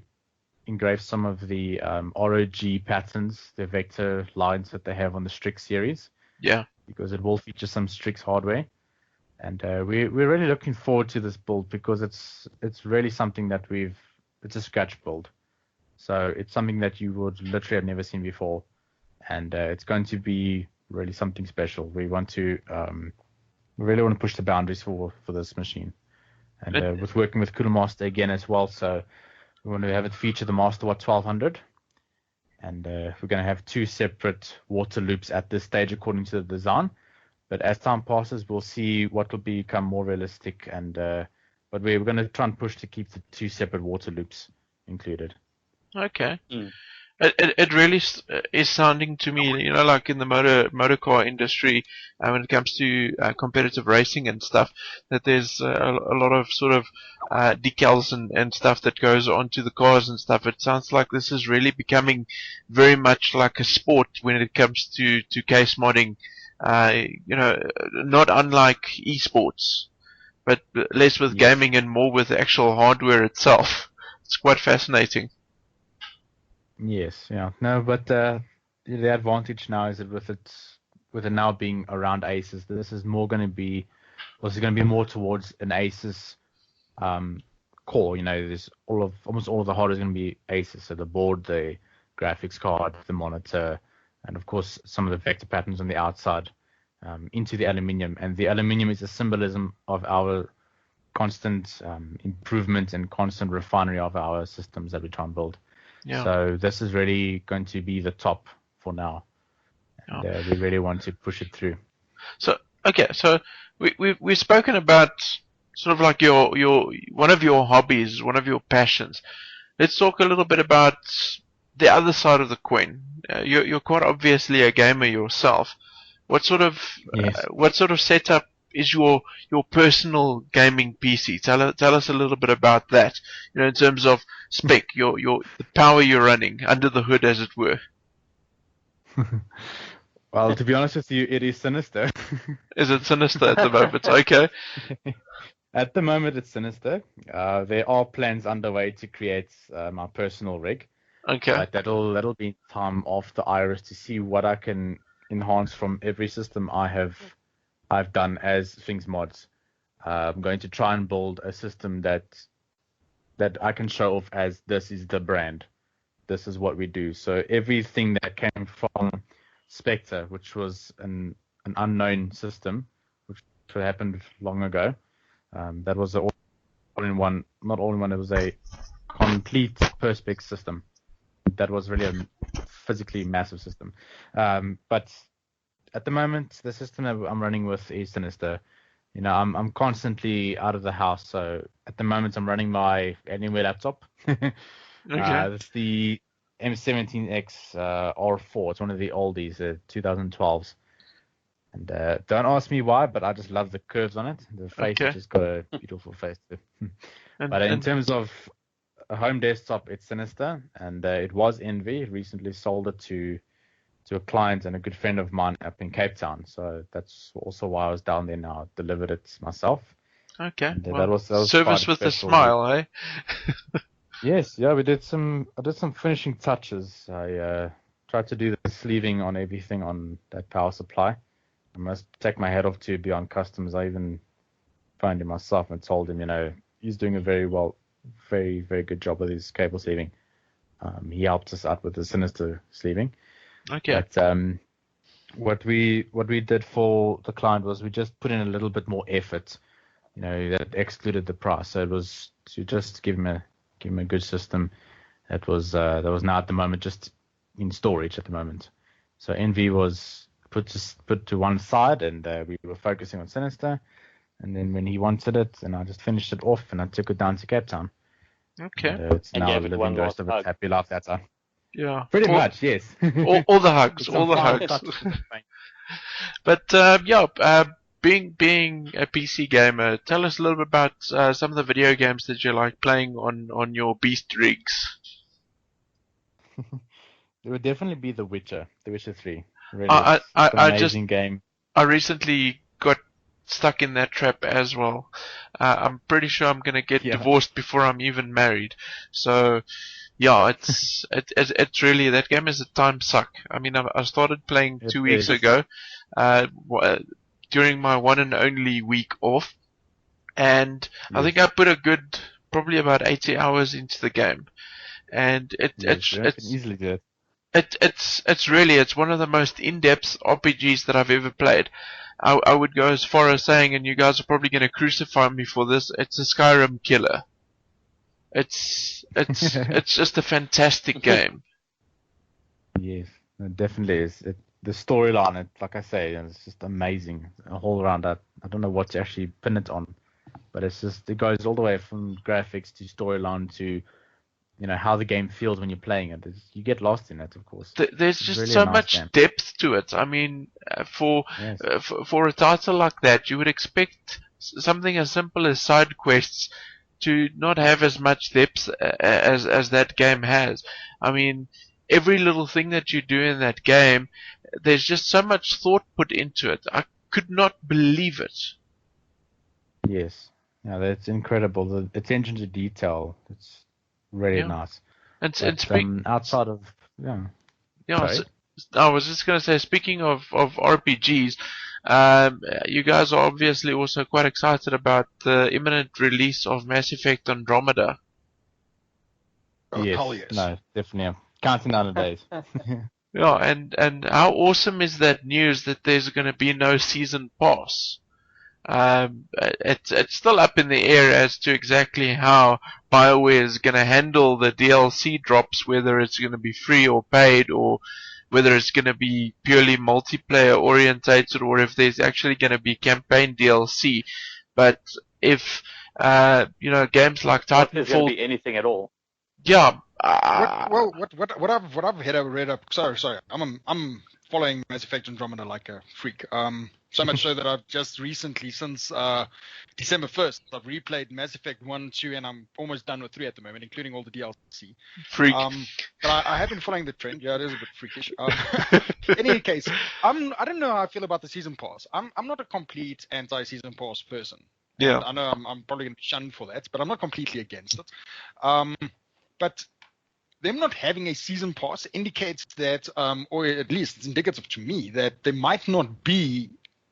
engrave some of the ROG patterns, the vector lines that they have on the Strix series. Yeah. Because it will feature some Strix hardware. And we're really looking forward to this build, because it's really something that it's a scratch build. So it's something that you would literally have never seen before. And it's going to be really something special. We want to, we really want to push the boundaries for this machine. And with working with Cool Master again as well. So we want to have it feature the MasterWatt 1200. And we're going to have 2 separate water loops at this stage according to the design. But as time passes, we'll see what will become more realistic. And but we're going to try and push to keep the 2 separate water loops included. Okay. It really is sounding to me, like in the motor car industry, when it comes to competitive racing and stuff, that there's a lot of sort of decals and stuff that goes onto the cars and stuff. It sounds like this is really becoming very much like a sport when it comes to case modding, not unlike esports, but less with gaming and more with the actual hardware itself. It's quite fascinating. Yes, yeah. No, but the advantage now is that with it now being around ACES, this is going to be more towards an ACES core. There's almost all of the hardware is going to be ACES. So the board, the graphics card, the monitor, and of course some of the vector patterns on the outside into the aluminium. And the aluminium is a symbolism of our constant improvement and constant refinery of our systems that we try and build. Yeah. So this is really going to be the top for now. And we really want to push it through. So we've spoken about sort of like your one of your hobbies, one of your passions. Let's talk a little bit about the other side of the coin. You're quite obviously a gamer yourself. What sort of setup is your personal gaming PC? Tell us a little bit about that. In terms of spec, the power you're running under the hood, as it were. Well, to be honest with you, it is Sinister. Is it Sinister at the moment? Okay. At the moment, it's Sinister. There are plans underway to create my personal rig, Okay. but that'll be time after Iris to see what I can enhance from every system I've done as Sphinx Mods. I'm going to try and build a system that I can show off as this is the brand. This is what we do. So everything that came from Spectre, which was an unknown system, which happened long ago, that was an all-in-one, not all-in-one, it was a complete Perspex system. That was really a physically massive system. But at the moment, the system that I'm running with is Sinister. You know, I'm constantly out of the house, so at the moment I'm running my Alienware laptop. It's the M17X R4. It's one of the oldies, 2012s. And don't ask me why, but I just love the curves on it. The face has just got a beautiful face. But in terms of a home desktop, it's Sinister, and it was Envy. It recently sold it to a client and a good friend of mine up in Cape Town. So that's also why I was down there now. I delivered it myself. Okay. And, well, that was service with a smile, eh? Yes, yeah, I did some finishing touches. I tried to do the sleeving on everything on that power supply. I must take my head off to Beyond Customs. I even phoned him myself and told him, you know, he's doing a very very good job with his cable sleeving. He helped us out with the Sinister sleeving. Okay. But what we did for the client was we just put in a little bit more effort. You know, that excluded the price. So it was to just give him a good system. That was now at the moment just in storage at the moment. So Envy was put to one side, and we were focusing on Sinister. And then when he wanted it, and I just finished it off, and I took it down to Cape Town. Okay. And, it's And now gave it living one the rest last of its hug. happy life that time. Yeah. Pretty much, yes. all the hugs, all the Some hugs. But being a PC gamer, tell us a little bit about some of the video games that you like playing on your beast rigs. It would definitely be The Witcher 3. Really, I it's an just amazing game. I recently got stuck in that trap as well. I'm pretty sure I'm gonna get divorced before I'm even married. So, yeah, it's really, that game is a time suck. I mean, I started playing 2 weeks ago, during my one and only week off, and I think I put a good probably about 80 hours into the game, and it's easily do it. It's one of the most in-depth RPGs that I've ever played. I would go as far as saying, and you guys are probably going to crucify me for this, it's a Skyrim killer. It's just a fantastic game. Yes, it definitely is. The storyline, like I say, it's just amazing. A whole around that. I don't know what to actually pin it on, but it goes all the way from graphics to storyline to, you know, how the game feels when you're playing it. You get lost in it, of course. There's just really so much depth to it. I mean, for a title like that, you would expect something as simple as side quests to not have as much depth as that game has. I mean, every little thing that you do in that game, there's just so much thought put into it. I could not believe it. Yes. Yeah, that's incredible. The attention to detail, it's really nice. And outside of so, I was just going to say, speaking of RPGs, you guys are obviously also quite excited about the imminent release of Mass Effect Andromeda. Yes. No, definitely. Counting down the days. Yeah, and how awesome is that news that there's going to be no season pass? It's still up in the air as to exactly how BioWare is going to handle the DLC drops, whether it's going to be free or paid, or whether it's going to be purely multiplayer orientated, or if there's actually going to be campaign DLC. But if games like Titanfall, there's going to be anything at all. Yeah. What I've read up. Sorry. I'm following Mass Effect Andromeda like a freak. So much so that I've just recently, since December 1st, I've replayed Mass Effect 1, 2, and I'm almost done with 3 at the moment, including all the DLC. Freak. But I have been following the trend. Yeah, it is a bit freakish. In any case, I don't know how I feel about the season pass. I'm not a complete anti-season pass person. Yeah. And I know I'm probably going to be shunned for that, but I'm not completely against it. But them not having a season pass indicates that, or at least it's indicative to me, that there might not be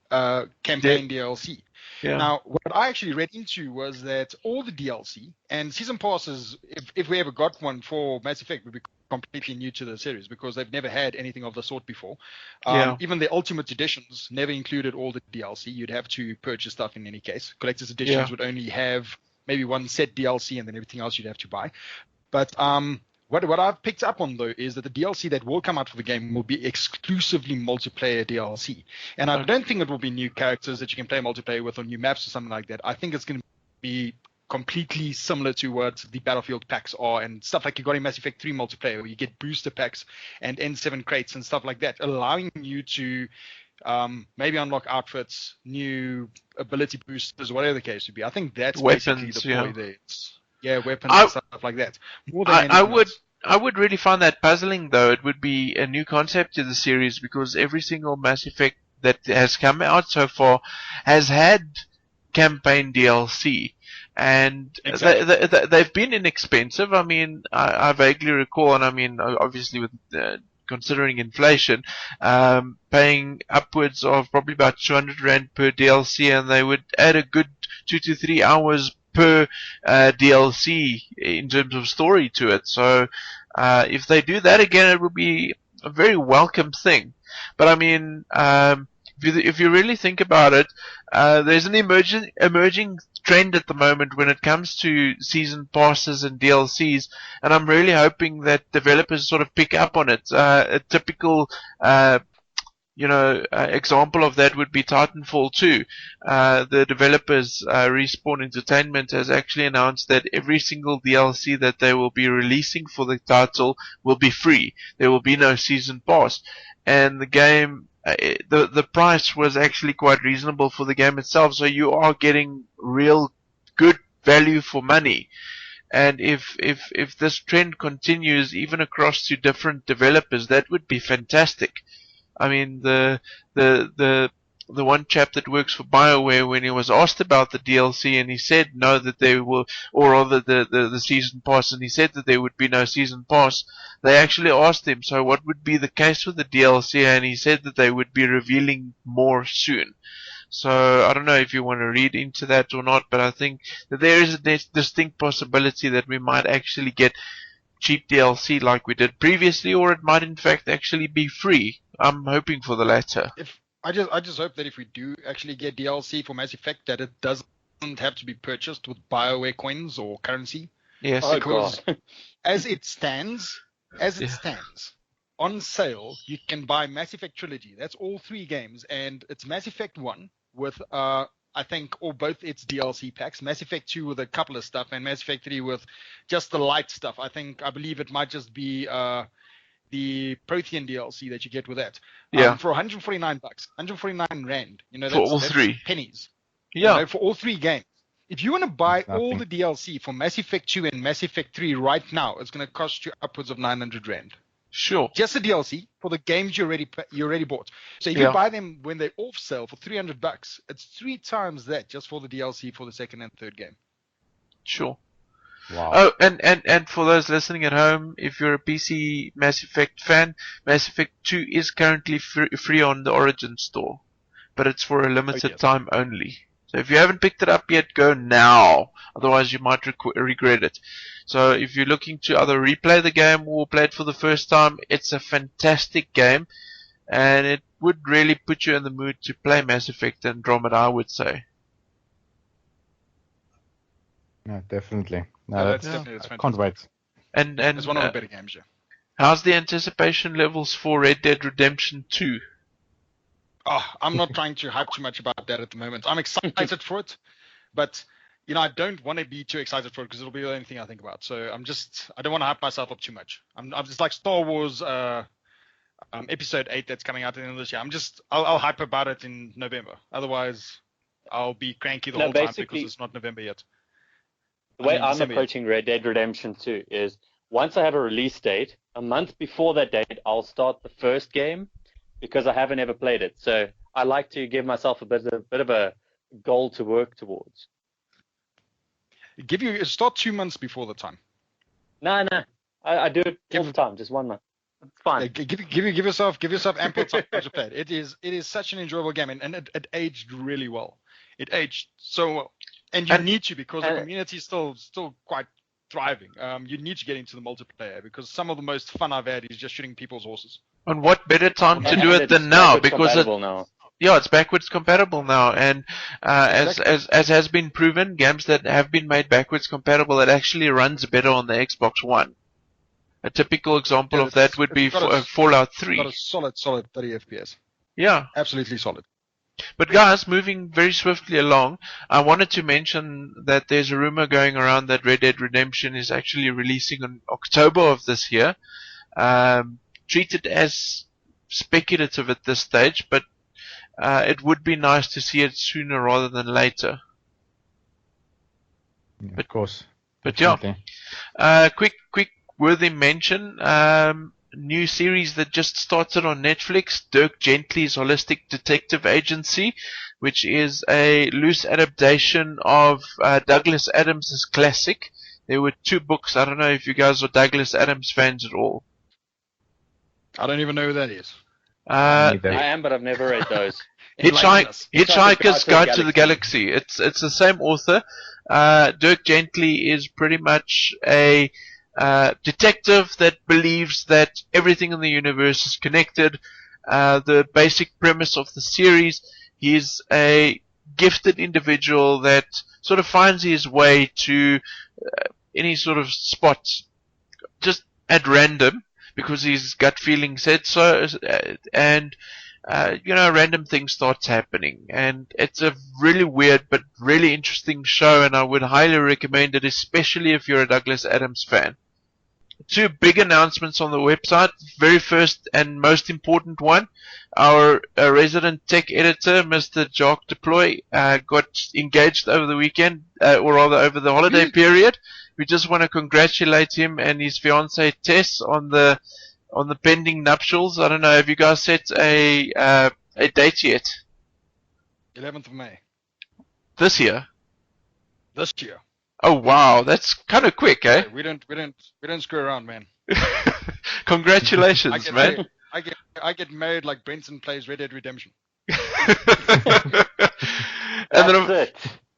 campaign DLC. Yeah. Now, what I actually read into was that all the DLC and season passes, if we ever got one for Mass Effect, would be completely new to the series because they've never had anything of the sort before. Even the Ultimate Editions never included all the DLC. You'd have to purchase stuff in any case. Collector's Editions would only have maybe one set DLC and then everything else you'd have to buy. But what I've picked up on, though, is that the DLC that will come out for the game will be exclusively multiplayer DLC. And I don't think it will be new characters that you can play multiplayer with or new maps or something like that. I think it's going to be completely similar to what the Battlefield packs are and stuff like you got in Mass Effect 3 multiplayer where you get booster packs and N7 crates and stuff like that, allowing you to maybe unlock outfits, new ability boosters, whatever the case would be. I think that's basically the point there. Weapons and stuff like that. More than I would really find that puzzling, though. It would be a new concept to the series because every single Mass Effect that has come out so far has had campaign DLC. And they've been inexpensive. I mean, I vaguely recall, and I mean, obviously with considering inflation, paying upwards of probably about 200 Rand per DLC, and they would add a good 2 to 3 hours per DLC in terms of story to it. So if they do that again, it would be a very welcome thing. But I mean, if you really think about it, there's an emerging trend at the moment when it comes to season passes and DLCs, and I'm really hoping that developers sort of pick up on it. A typical example of that would be Titanfall 2. The developers, Respawn Entertainment, has actually announced that every single DLC that they will be releasing for the title will be free. There will be no season pass. And the game, the price was actually quite reasonable for the game itself, so you are getting real good value for money. And if this trend continues even across to different developers, that would be fantastic. I mean, the one chap that works for BioWare, when he was asked about the DLC, and he said no, that there will, or rather the season pass, and he said that there would be no season pass. They actually asked him, so what would be the case with the DLC, and he said that they would be revealing more soon. So I don't know if you want to read into that or not, but I think that there is a distinct possibility that we might actually get cheap DLC like we did previously, or it might in fact actually be free. I'm hoping for the latter. I just hope that if we do actually get DLC for Mass Effect, that it doesn't have to be purchased with BioWare coins or currency. Yes, because as it stands on sale, you can buy Mass Effect Trilogy. That's all 3 games, and it's Mass Effect 1 with I think, or both its DLC packs. Mass Effect 2 with a couple of stuff, and Mass Effect 3 with just the light stuff. I believe it might just be the Prothean DLC that you get with that. For 149 bucks, 149 Rand. That's, for all 3 pennies. Yeah. For all 3 games. If you want to buy all the DLC for Mass Effect 2 and Mass Effect 3 right now, it's going to cost you upwards of 900 Rand. Sure. Just the DLC for the games you already bought. So if you buy them when they're off sale for 300 bucks, it's 3 times that just for the DLC for the second and third game. Sure. Wow. Oh, and for those listening at home, if you're a PC Mass Effect fan, Mass Effect 2 is currently free on the Origin store, but it's for a limited time only. So if you haven't picked it up yet, go now. Otherwise, you might regret it. So if you're looking to either replay the game or play it for the first time, it's a fantastic game, and it would really put you in the mood to play Mass Effect Andromeda, I would say. No, definitely. That's fantastic. Can't wait. And it's one of the better games, yeah. How's the anticipation levels for Red Dead Redemption 2? Oh, I'm not trying to hype too much about that at the moment. I'm excited for it, but I don't want to be too excited for it because it'll be the only thing I think about. So I don't want to hype myself up too much. I'm just like Star Wars episode 8 that's coming out at the end of this year. I'll hype about it in November. Otherwise, I'll be cranky the whole time because it's not November yet. The way I'm approaching Red Dead Redemption 2 is once I have a release date, a month before that date, I'll start the first game because I haven't ever played it. So I like to give myself a bit of a goal to work towards. Start 2 months before the time. No. I do it all the time, just 1 month. It's fine. Give yourself ample time to play it. It is such an enjoyable game, and it aged really well. It aged so well, and you need to because the community is still quite thriving. You need to get into the multiplayer because some of the most fun I've had is just shooting people's horses. And what better time to do it than now? Because it's backwards compatible now, and as has been proven, games that have been made backwards compatible, it actually runs better on the Xbox One. A typical example of that would be Fallout 3. It's got a solid 30 FPS. Yeah. Absolutely solid. But guys, moving very swiftly along, I wanted to mention that there's a rumor going around that Red Dead Redemption is actually releasing in October of this year. Treated as speculative at this stage, but it would be nice to see it sooner rather than later. Yeah, of course. But definitely. Quick worthy mention, new series that just started on Netflix, Dirk Gently's Holistic Detective Agency, which is a loose adaptation of Douglas Adams' classic. There were 2 books. I don't know if you guys are Douglas Adams fans at all. I don't even know who that is. I am, but I've never read those. Hitchhiker's Guide to the Galaxy. It's the same author. Dirk Gently is pretty much a detective that believes that everything in the universe is connected. The basic premise of the series, he's a gifted individual that sort of finds his way to any sort of spot just at random because his gut feeling said so, and random things starts happening, and it's a really weird but really interesting show, and I would highly recommend it, especially if you're a Douglas Adams fan. 2 big announcements on the website. Very first and most important one, our resident tech editor, Mr. Jacques Deploy, got engaged over the weekend, or rather over the holiday period. We just want to congratulate him and his fiancée Tess on the pending nuptials. I don't know, have you guys set a date yet? 11th of May. This year? This year. Oh wow, that's kind of quick, eh? We don't screw around, man. Congratulations, man. I get married like Benson plays Red Dead Redemption.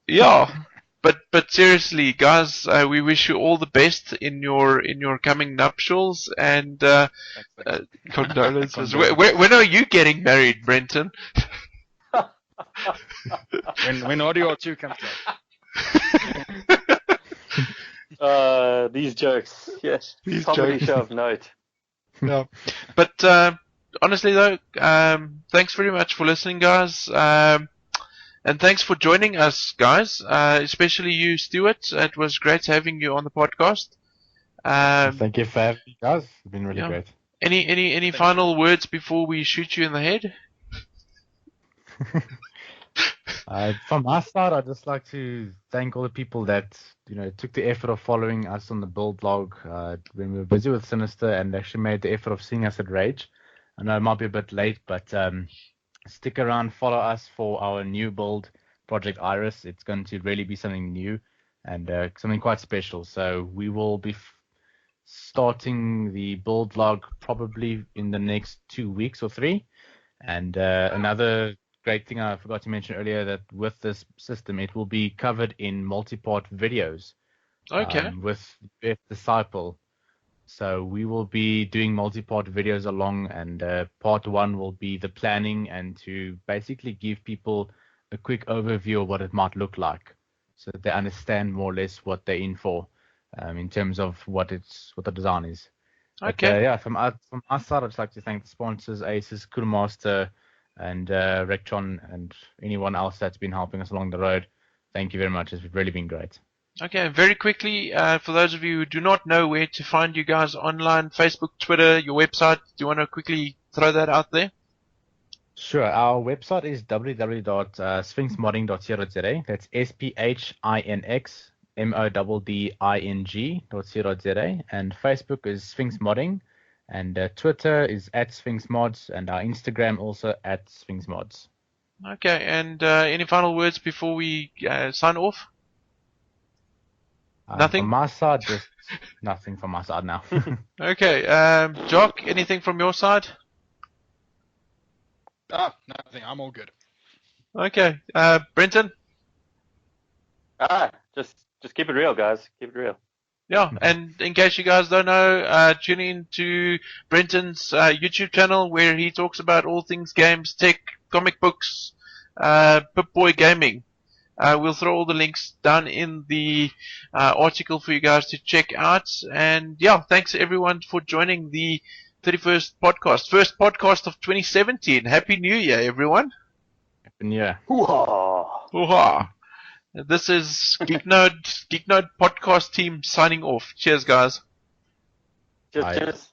Yeah. But seriously, guys, we wish you all the best in your coming nuptials, and condolences. When are you getting married, Brenton? when Audio 2 comes out. These jokes, yes. These comedy jokes. Show of note. No. But honestly though, thanks very much for listening, guys. And thanks for joining us, guys, especially you, Stuart. It was great having you on the podcast. Thank you for having me, guys. It's been really great. Any final words before we shoot you in the head? From my side, I'd just like to thank all the people that took the effort of following us on the build log when we were busy with Sinister, and actually made the effort of seeing us at Rage. I know it might be a bit late, but stick around, follow us for our new build, Project Iris. It's going to really be something new and something quite special. So we will be starting the build log probably in the next 2 weeks or 3. And another great thing I forgot to mention earlier, that with this system, it will be covered in multi-part videos. Okay. With Disciple. So we will be doing multi-part videos along, and part 1 will be the planning and to basically give people a quick overview of what it might look like, so that they understand more or less what they're in for, in terms of what the design is. Okay. But, from our side, I'd just like to thank the sponsors, Aces, Kurumaster, and Rectron, and anyone else that's been helping us along the road. Thank you very much. It's really been great. Okay, very quickly, for those of you who do not know where to find you guys online, Facebook, Twitter, your website, do you want to quickly throw that out there? Sure. Our website is www.sphinxmodding.co.za. That's SPHINXMODDING.co.za. And Facebook is Sphinx Modding. And Twitter is @SphinxMods. And our Instagram also @SphinxMods. Okay, and any final words before we sign off? Nothing? From my side, just nothing from my side now. Okay, Jock, anything from your side? Nothing. I'm all good. Okay, Brenton? Just keep it real, guys. Keep it real. Yeah, and in case you guys don't know, tune in to Brenton's YouTube channel where he talks about all things games, tech, comic books, Pip-Boy Gaming. We'll throw all the links down in the article for you guys to check out. And yeah, thanks everyone for joining the 31st podcast. First podcast of 2017. Happy New Year, everyone. Happy New Year. Hoo-ha. Hoo-ha. This is Geek Node podcast team signing off. Cheers, guys. Cheers, Bye. cheers.